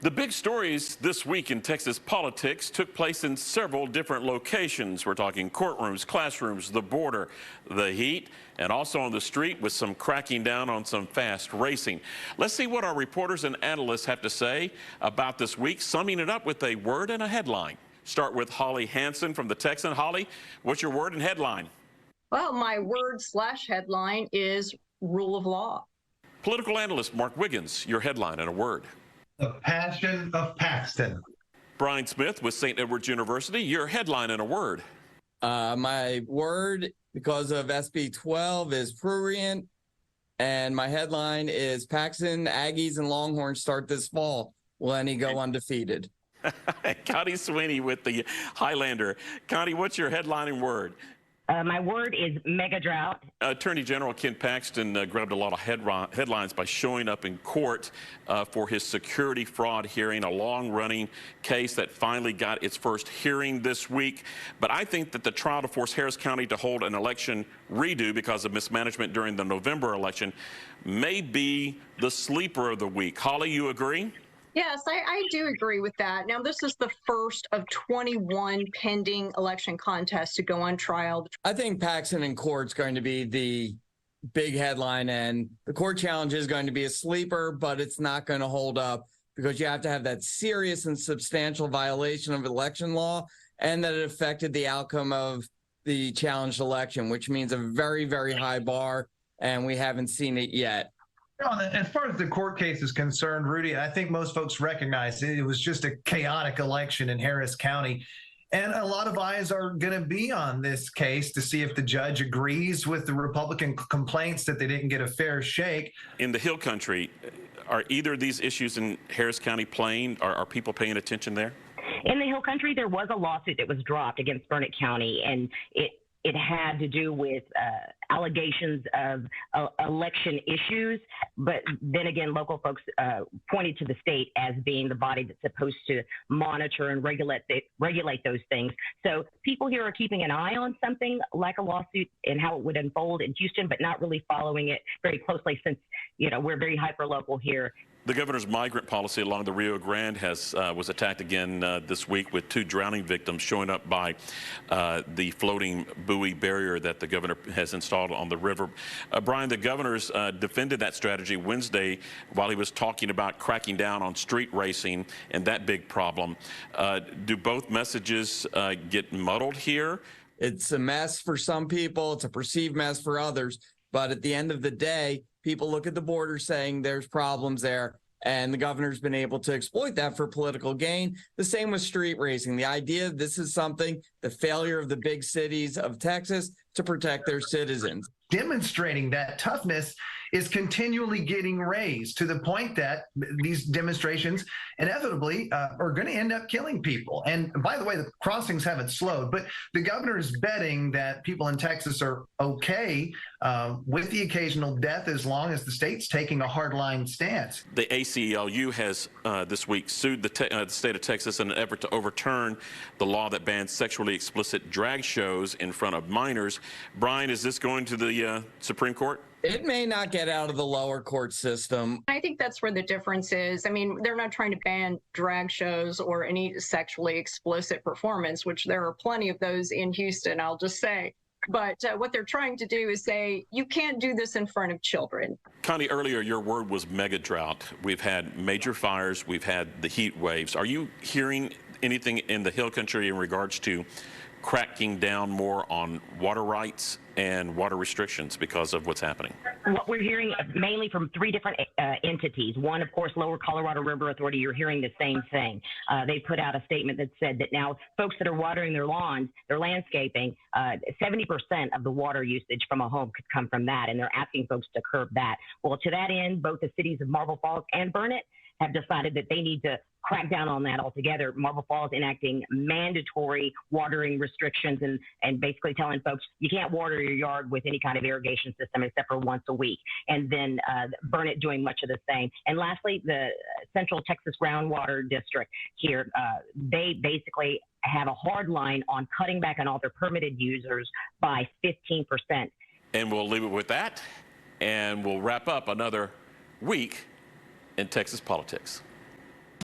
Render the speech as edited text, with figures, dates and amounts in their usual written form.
The big stories this week in Texas politics took place in several different locations. We're talking courtrooms, classrooms, the border, the heat, and also on the street with some cracking down on some fast racing. Let's see what our reporters and analysts have to say about this week, summing it up with a word and a headline. Start with Holly Hansen from the Texan. Holly, what's your word and headline? Well, my word/headline is rule of law. Political analyst Mark Wiggins, your headline and a word. The passion of Paxton. Brian Smith with St. Edward's University, your headline and a word. My word, because of SB 12, is prurient, and my headline is Paxton, Aggies, and Longhorns start this fall. Will any go undefeated? Connie Sweeney with the Highlander. Connie, what's your headline and word? My word is mega-drought. Attorney General Ken Paxton grabbed a lot of headlines by showing up in court for his security fraud hearing, a long-running case that finally got its first hearing this week. But I think that the trial to force Harris County to hold an election redo because of mismanagement during the November election may be the sleeper of the week. Holly, you agree? Yes, I do agree with that. Now, this is the first of 21 pending election contests to go on trial. I think Paxton in court's going to be the big headline, and the court challenge is going to be a sleeper, but it's not going to hold up because you have to have that serious and substantial violation of election law and that it affected the outcome of the challenged election, which means a very, very high bar, and we haven't seen it yet. As far as the court case is concerned, Rudy, I think most folks recognize it was just a chaotic election in Harris County. And a lot of eyes are going to be on this case to see if the judge agrees with the Republican complaints that they didn't get a fair shake. In the Hill Country, are either of these issues in Harris County playing? Are people paying attention there? In the Hill Country, there was a lawsuit that was dropped against Burnett County, and it had to do with allegations of election issues. But then again, local folks pointed to the state as being the body that's supposed to monitor and regulate those things. So people here are keeping an eye on something like a lawsuit and how it would unfold in Houston, but not really following it very closely since, we're very hyper-local here. The governor's migrant policy along the Rio Grande was attacked again this week with 2 drowning victims showing up by the floating buoy barrier that the governor has installed on the river. Brian, the governor's defended that strategy Wednesday while he was talking about cracking down on street racing and that big problem. Do both messages get muddled here? It's a mess for some people. It's a perceived mess for others. But at the end of the day, people look at the border saying there's problems there, and the governor's been able to exploit that for political gain. The same with street racing. The idea this is something, the failure of the big cities of Texas to protect their citizens. Demonstrating that toughness is continually getting raised to the point that these demonstrations inevitably are going to end up killing people. And by the way, the crossings haven't slowed, but the governor is betting that people in Texas are okay with the occasional death as long as the state's taking a hardline stance. The ACLU has this week sued the state of Texas in an effort to overturn the law that bans sexually explicit drag shows in front of minors. Brian, is this going to the Supreme Court? It may not get out of the lower court system. I think that's where the difference is. I mean, they're not trying to ban drag shows or any sexually explicit performance, which there are plenty of those in Houston, I'll just say. But what they're trying to do is say, you can't do this in front of children. Connie, earlier your word was mega-drought. We've had major fires. We've had the heat waves. Are you hearing anything in the Hill Country in regards to cracking down more on water rights and water restrictions because of what's happening? What we're hearing mainly from 3 different entities. One, of course, Lower Colorado River Authority. You're hearing the same thing. They put out a statement that said that now folks that are watering their lawns, their landscaping, 70% of the water usage from a home could come from that, and they're asking folks to curb that. Well, to that end, both the cities of Marble Falls and Burnett have decided that they need to crack down on that altogether. Marble Falls enacting mandatory watering restrictions and basically telling folks you can't water your yard with any kind of irrigation system except for once a week. And then Burnett doing much of the same. And lastly, the Central Texas Groundwater District here, they basically have a hard line on cutting back on all their permitted users by 15%. And we'll leave it with that, and we'll wrap up another week in Texas politics.